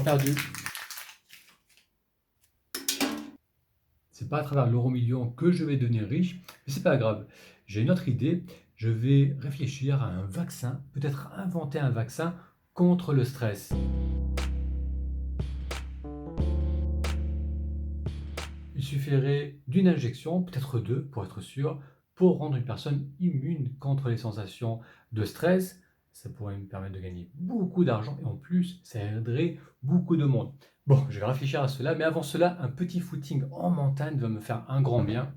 perdu. C'est pas à travers l'euro-million que je vais devenir riche, mais c'est pas grave. J'ai une autre idée. Je vais réfléchir à un vaccin, peut-être inventer un vaccin contre le stress. Il suffirait d'une injection, peut-être deux pour être sûr, pour rendre une personne immune contre les sensations de stress. Ça pourrait me permettre de gagner beaucoup d'argent et en plus, ça aiderait beaucoup de monde. Bon, je vais réfléchir à cela, mais avant cela, un petit footing en montagne va me faire un grand bien.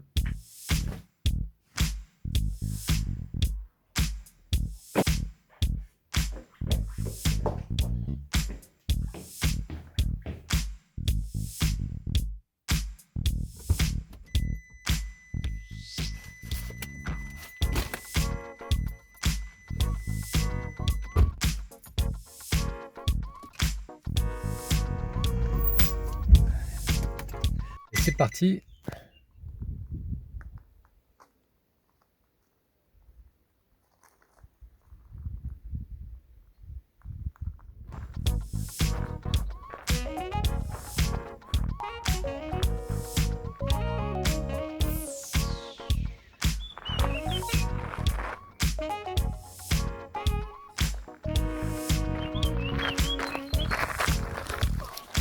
Et c'est parti.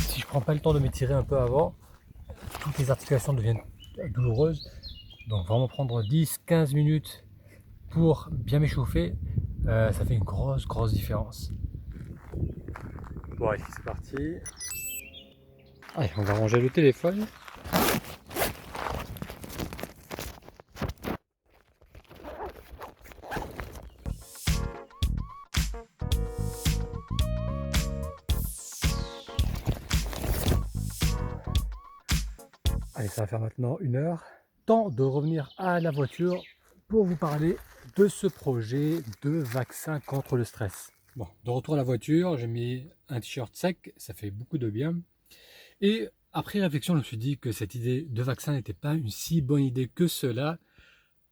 Si je prends pas le temps de m'étirer un peu avant, toutes les articulations deviennent douloureuses. Donc vraiment prendre 10-15 minutes pour bien m'échauffer, ça fait une grosse différence. Bon allez, c'est parti. Allez, on va ranger le téléphone. Allez, ça va faire maintenant 1 heure. Temps de revenir à la voiture pour vous parler de ce projet de vaccin contre le stress. Bon, de retour à la voiture, j'ai mis un t-shirt sec, ça fait beaucoup de bien. Et après réflexion, je me suis dit que cette idée de vaccin n'était pas une si bonne idée que cela,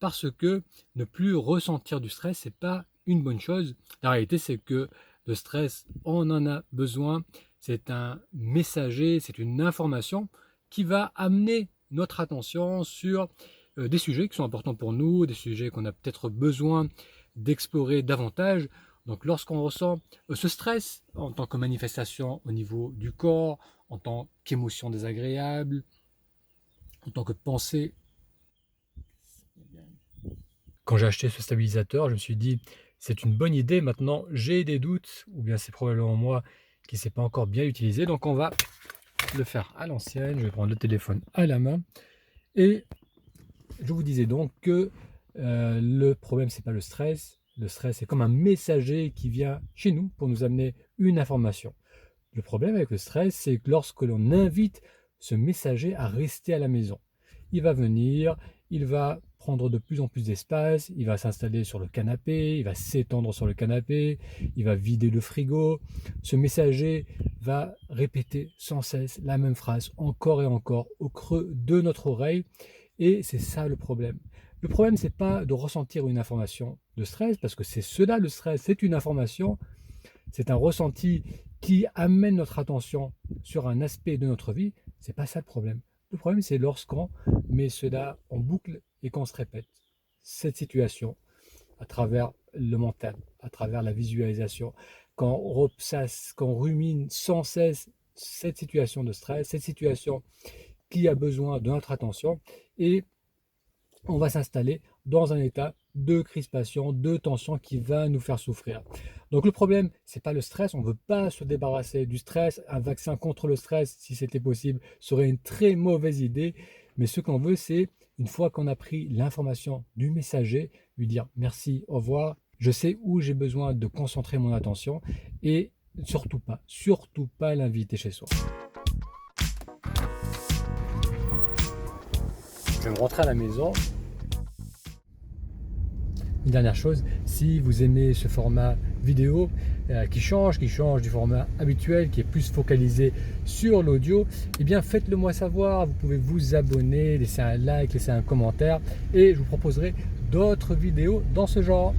parce que ne plus ressentir du stress, c'est pas une bonne chose. La réalité, c'est que le stress, on en a besoin. C'est un messager, c'est une information qui va amener notre attention sur des sujets qui sont importants pour nous, des sujets qu'on a peut-être besoin d'explorer davantage. Donc lorsqu'on ressent ce stress en tant que manifestation au niveau du corps, en tant qu'émotion désagréable, en tant que pensée. Quand j'ai acheté ce stabilisateur, je me suis dit c'est une bonne idée. Maintenant j'ai des doutes, ou bien c'est probablement moi qui ne sais pas encore bien utiliser. Donc on va le faire à l'ancienne. Je vais prendre le téléphone à la main. Et je vous disais donc que le problème, c'est pas le stress. Le stress, c'est comme un messager qui vient chez nous pour nous amener une information. Le problème avec le stress, c'est que lorsque l'on invite ce messager à rester à la maison, il va venir, il va prendre de plus en plus d'espace, il va s'installer sur le canapé, il va s'étendre sur le canapé, il va vider le frigo. Ce messager va répéter sans cesse la même phrase encore et encore au creux de notre oreille. Et c'est ça le problème. Le problème, c'est pas de ressentir une information de stress, parce que c'est cela le stress, c'est une information, c'est un ressenti qui amène notre attention sur un aspect de notre vie. C'est pas ça le problème. Le problème, c'est lorsqu'on met cela en boucle et qu'on se répète cette situation à travers le mental, à travers la visualisation, quand on ressasse, quand on rumine sans cesse cette situation de stress, cette situation qui a besoin de notre attention, et on va s'installer dans un état de crispation, de tension qui va nous faire souffrir. Donc le problème, c'est pas le stress, on ne veut pas se débarrasser du stress. Un vaccin contre le stress, si c'était possible, serait une très mauvaise idée. Mais ce qu'on veut, c'est, une fois qu'on a pris l'information du messager, lui dire merci, au revoir, je sais où j'ai besoin de concentrer mon attention, et surtout pas l'inviter chez soi. Je vais me rentrer à la maison. Une dernière chose, si vous aimez ce format vidéo qui change du format habituel, qui est plus focalisé sur l'audio, eh bien faites-le moi savoir. Vous pouvez vous abonner, laisser un like, laisser un commentaire, et je vous proposerai d'autres vidéos dans ce genre.